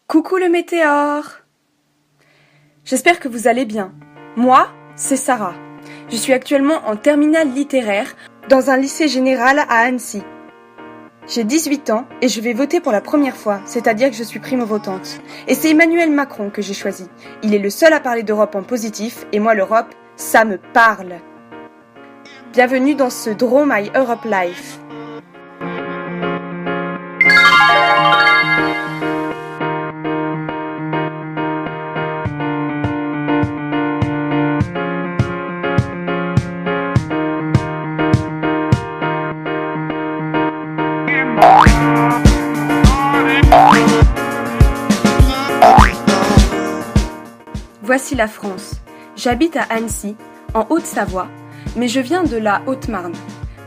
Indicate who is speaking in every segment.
Speaker 1: Coucou le météore! J'espère que vous allez bien. Moi, c'est Sarah. Je suis actuellement en terminale littéraire dans un lycée général à Annecy. J'ai 18 ans et je vais voter pour la première fois, c'est-à-dire que je suis primo-votante. Et c'est Emmanuel Macron que j'ai choisi. Il est le seul à parler d'Europe en positif et moi l'Europe, ça me parle. Bienvenue dans ce Draw My Europe Life. Voici la France. J'habite à Annecy, en Haute-Savoie, mais je viens de la Haute-Marne,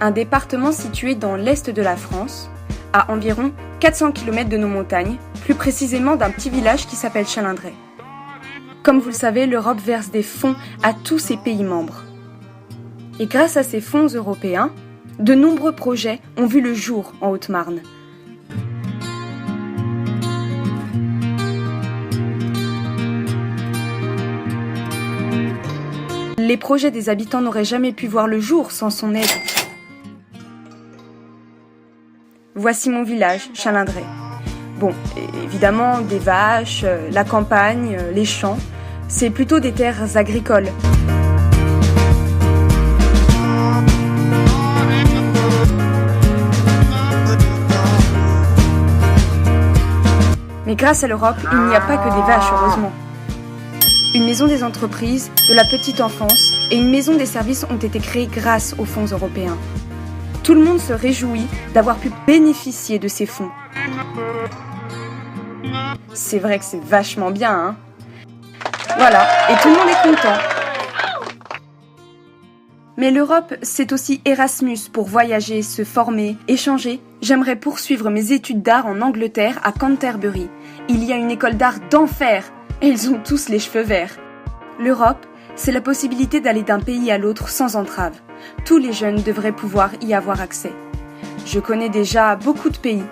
Speaker 1: un département situé dans l'est de la France, à environ 400 km de nos montagnes, plus précisément d'un petit village qui s'appelle Chalindrey. Comme vous le savez, l'Europe verse des fonds à tous ses pays membres. Et grâce à ces fonds européens, de nombreux projets ont vu le jour en Haute-Marne. Les projets des habitants n'auraient jamais pu voir le jour sans son aide. Voici mon village, Chalindrey. Bon, évidemment, des vaches, la campagne, les champs, c'est plutôt des terres agricoles. Mais grâce à l'Europe, il n'y a pas que des vaches, heureusement. Une maison des entreprises, de la petite enfance et une maison des services ont été créées grâce aux fonds européens. Tout le monde se réjouit d'avoir pu bénéficier de ces fonds. C'est vrai que c'est vachement bien, hein ? Voilà, et tout le monde est content. Mais l'Europe, c'est aussi Erasmus pour voyager, se former, échanger. J'aimerais poursuivre mes études d'art en Angleterre, à Canterbury. Il y a une école d'art d'enfer. Et ils ont tous les cheveux verts. L'Europe, c'est la possibilité d'aller d'un pays à l'autre sans entrave. Tous les jeunes devraient pouvoir y avoir accès. Je connais déjà beaucoup de pays,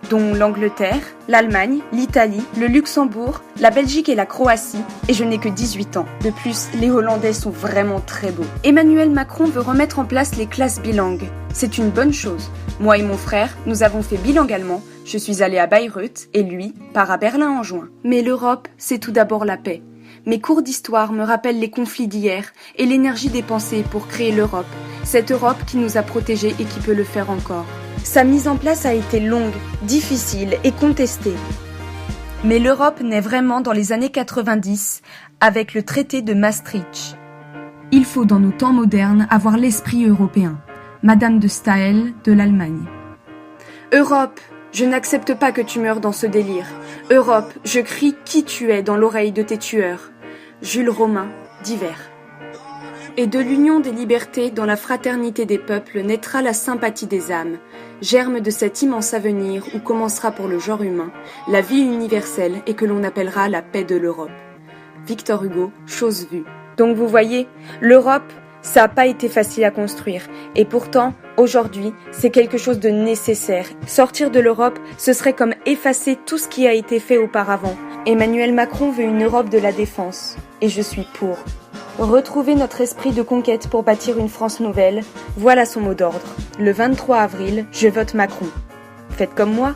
Speaker 1: dont l'Angleterre, l'Allemagne, l'Italie, le Luxembourg, la Belgique et la Croatie, et je n'ai que 18 ans. De plus, les Hollandais sont vraiment très beaux. Emmanuel Macron veut remettre en place les classes bilingues. C'est une bonne chose. Moi et mon frère, nous avons fait bilingue allemand. Je suis allée à Bayreuth et lui part à Berlin en juin. Mais l'Europe, c'est tout d'abord la paix. Mes cours d'histoire me rappellent les conflits d'hier et l'énergie dépensée pour créer l'Europe. Cette Europe qui nous a protégés et qui peut le faire encore. Sa mise en place a été longue, difficile et contestée. Mais l'Europe naît vraiment dans les années 90 avec le traité de Maastricht. Il faut dans nos temps modernes avoir l'esprit européen. Madame de Staël de l'Allemagne. Europe, je n'accepte pas que tu meurs dans ce délire. Europe, je crie qui tu es dans l'oreille de tes tueurs. Jules Romain, d'Hiver. Et de l'union des libertés dans la fraternité des peuples naîtra la sympathie des âmes, germe de cet immense avenir où commencera pour le genre humain la vie universelle et que l'on appellera la paix de l'Europe. Victor Hugo, chose vue. Donc vous voyez, l'Europe, ça n'a pas été facile à construire. Et pourtant, aujourd'hui, c'est quelque chose de nécessaire. Sortir de l'Europe, ce serait comme effacer tout ce qui a été fait auparavant. Emmanuel Macron veut une Europe de la défense. Et je suis pour. Retrouver notre esprit de conquête pour bâtir une France nouvelle, voilà son mot d'ordre. Le 23 avril, je vote Macron. Faites comme moi.